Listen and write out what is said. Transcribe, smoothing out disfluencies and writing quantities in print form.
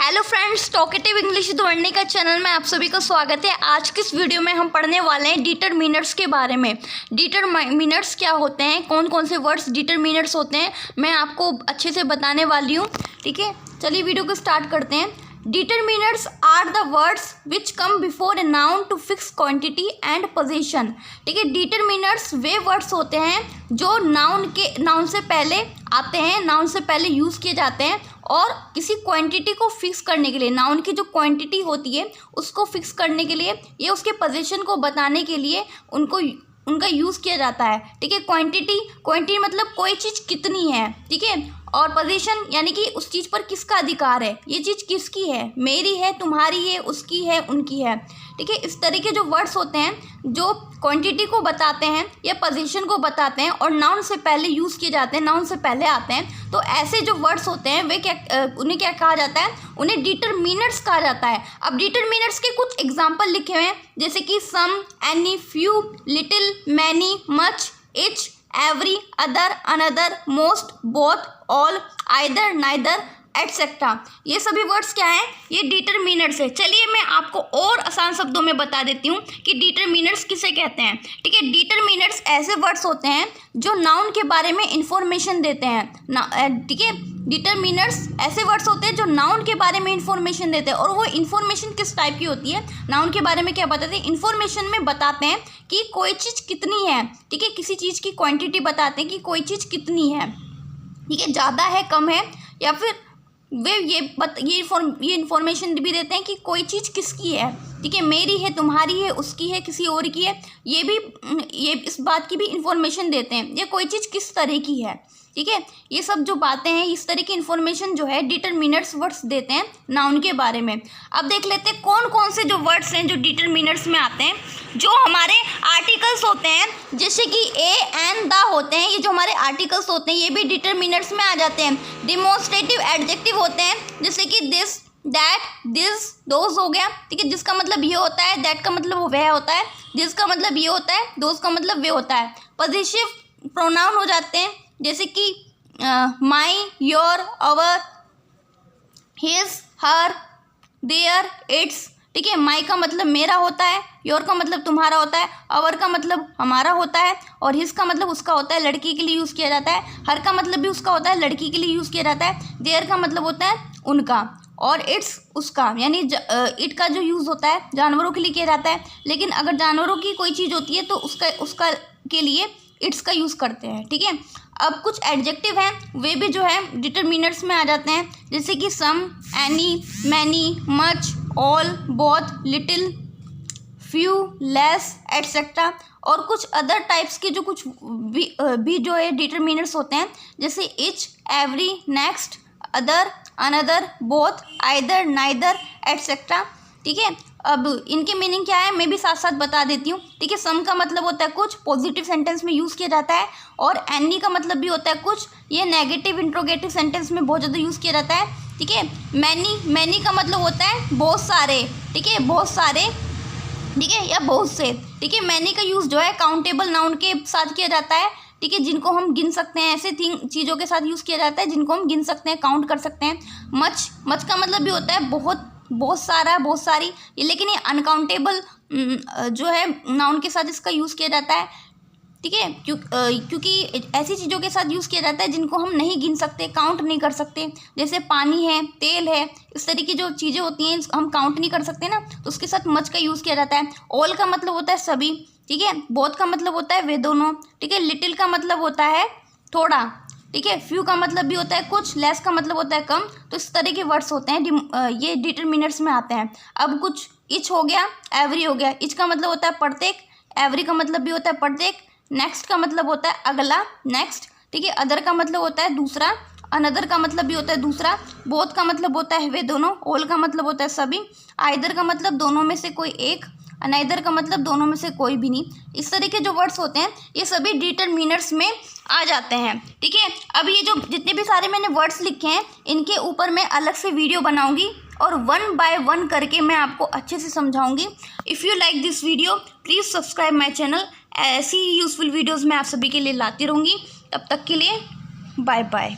Hello friends, talkative English दौड़ने का channel में आप सभी का स्वागत है। आज की इस वीडियो में हम पढ़ने वाले हैं डिटरमिनर्स के बारे में। डिटरमिनर्स क्या होते हैं, कौन कौन से वर्ड्स डिटरमिनर्स होते हैं, मैं आपको अच्छे से बताने वाली हूँ। ठीक है, चलिए वीडियो को स्टार्ट करते हैं। Determiners are the words which come before a noun to fix quantity and position. ठीक है, डिटरमिनर्स वे वर्ड्स होते हैं जो नाउन से पहले आते हैं, नाउन से पहले यूज़ किए जाते हैं और किसी क्वांटिटी को फिक्स करने के लिए, नाउन की जो क्वांटिटी होती है उसको फिक्स करने के लिए, ये उसके पोजीशन को बताने के लिए उनका यूज़ किया जाता है। ठीक है, क्वांटिटी मतलब कोई चीज़ कितनी है। ठीक है, और पोजीशन यानी कि उस चीज़ पर किसका अधिकार है, ये चीज़ किसकी है, मेरी है, तुम्हारी है, उसकी है, उनकी है। ठीक है, इस तरह के जो वर्ड्स होते हैं जो क्वांटिटी को बताते हैं या पोजीशन को बताते हैं और नाउन से पहले यूज़ किए जाते हैं, नाउन से पहले आते हैं, तो ऐसे जो वर्ड्स होते हैं वे उन्हें क्या कहा जाता है, उन्हें डिटरमिनर्स कहा जाता है। अब डिटरमिनर्स के कुछ एग्जाम्पल लिखे हुए हैं, जैसे कि some, any, few, little, many, much, each, every, other, another, most, both, all, either, neither, etcetera. ये सभी वर्ड्स क्या हैं, ये डिटरमिनर्स है। चलिए मैं आपको और आसान शब्दों में बता देती हूँ कि डिटरमिनर्स किसे कहते हैं। ठीक है, डिटरमिनर्स ऐसे वर्ड्स होते हैं जो नाउन के बारे में इंफॉर्मेशन देते हैं। ठीक है, डिटरमिनर्स ऐसे वर्ड्स होते हैं जो नाउन के बारे में इंफॉर्मेशन देते हैं। और वो इंफॉर्मेशन किस टाइप की होती है, नाउन के बारे में क्या बताते हैं, इंफॉर्मेशन में बताते हैं कि कोई चीज़ कितनी है। ठीक है, किसी चीज़ की क्वांटिटी बताते हैं कि कोई चीज़ कितनी है। ठीक है, ज़्यादा है, कम है, या फिर वे ये इन्फॉर्मेशन भी देते हैं कि कोई चीज़ किसकी है। ठीक है, मेरी है, तुम्हारी है, उसकी है, किसी और की है, ये इस बात की भी इंफॉर्मेशन देते हैं, ये कोई चीज़ किस तरह की है। ठीक है, ये सब जो बातें हैं, इस तरह की इन्फॉर्मेशन जो है डिटरमिनर्स वर्ड्स देते हैं नाउन के बारे में। अब देख लेते हैं कौन कौन से जो वर्ड्स हैं जो डिटरमिनर्स में आते हैं। जो हमारे आर्टिकल्स होते हैं, जैसे कि ए, एन, द होते हैं, ये जो हमारे आर्टिकल्स होते हैं ये भी डिटरमिनर्स में आ जाते हैं। डिमॉन्स्ट्रेटिव एडजेक्टिव होते हैं, जैसे कि दिस, दैट, दिस, दोज हो गया। ठीक है, जिसका मतलब ये होता है, दैट का मतलब वह होता है, दिस का मतलब ये होता है, दोज का मतलब वे होता है। पॉजिटिव प्रोनाउन हो जाते हैं, जैसे कि my, your, our, his, her, their, its. ठीक है, माई का मतलब मेरा होता है, योर का मतलब तुम्हारा होता है, अवर का मतलब हमारा होता है, और हिज का मतलब उसका होता है, लड़की के लिए यूज़ किया जाता है। हर का मतलब भी उसका होता है, लड़की के लिए यूज़ किया जाता है। देयर का मतलब होता है उनका, और इट्स उसका, यानी इट का जो यूज़ होता है जानवरों के लिए किया जाता है। लेकिन अगर जानवरों की कोई चीज़ होती है तो उसका के लिए इट्स का यूज़ करते हैं। ठीक है, अब कुछ एडजेक्टिव हैं, वे भी जो है डिटरमिनर्स में आ जाते हैं, जैसे कि some, any, many, much, all, both, little, few, less, etcetera. और कुछ अदर टाइप्स के जो कुछ भी जो है डिटरमिनर्स होते हैं, जैसे etch, every, next, other, another, both, either, neither, etcetera. ठीक है, अब इनकी मीनिंग क्या है मैं भी साथ साथ बता देती हूँ। ठीक है, सम का मतलब होता है कुछ, पॉजिटिव सेंटेंस में यूज़ किया जाता है, और एनी का मतलब भी होता है कुछ, ये नेगेटिव इंट्रोगेटिव सेंटेंस में बहुत ज़्यादा यूज़ किया जाता है। ठीक है, मैनी का मतलब होता है बहुत सारे। ठीक है, बहुत सारे, ठीक है, या बहुत से। ठीक है, मैनी का यूज़ जो है काउंटेबल नाउन के साथ किया जाता है। ठीक है, जिनको हम गिन सकते हैं, ऐसे चीज़ों के साथ यूज़ किया जाता है जिनको हम गिन सकते हैं, काउंट कर सकते हैं। मच का मतलब भी होता है बहुत सारा, बहुत सारी, लेकिन ये अनकाउंटेबल जो है नाउन के साथ इसका यूज़ किया जाता है। ठीक है, क्योंकि ऐसी चीज़ों के साथ यूज़ किया जाता है जिनको हम नहीं गिन सकते, काउंट नहीं कर सकते, जैसे पानी है, तेल है, इस तरह की जो चीज़ें होती हैं हम काउंट नहीं कर सकते ना, तो उसके साथ मच का यूज़ किया जाता है। ऑल का मतलब होता है सभी। ठीक है, बोथ का मतलब होता है वे दोनों। ठीक है, लिटिल का मतलब होता है थोड़ा। ठीक है, फ्यू का मतलब भी होता है कुछ, लेस का मतलब होता है कम। तो इस तरह के वर्ड्स होते हैं, ये डिटरमिनर्स में आते हैं। अब कुछ इच हो गया, एवरी हो गया। इच का मतलब होता है प्रत्येक, एवरी का मतलब भी होता है प्रत्येक, नेक्स्ट का मतलब होता है अगला, नेक्स्ट। ठीक है, अदर का मतलब होता है दूसरा, अनदर का मतलब भी होता है दूसरा, बोथ का मतलब होता है वे दोनों, ऑल का मतलब होता है सभी, आइदर का मतलब दोनों में से कोई एक, अनाइदर का मतलब दोनों में से कोई भी नहीं। इस तरह के जो वर्ड्स होते हैं ये सभी डिटरमिनर्स में आ जाते हैं। ठीक है, अब ये जो जितने भी सारे मैंने वर्ड्स लिखे हैं इनके ऊपर मैं अलग से वीडियो बनाऊंगी और 1 बाय 1 करके मैं आपको अच्छे से समझाऊंगी। If you like this video please subscribe my channel. ऐसी यूज़फुल वीडियोज़ मैं आप सभी के लिए लाती रहूँगी। तब तक के लिए बाय बाय।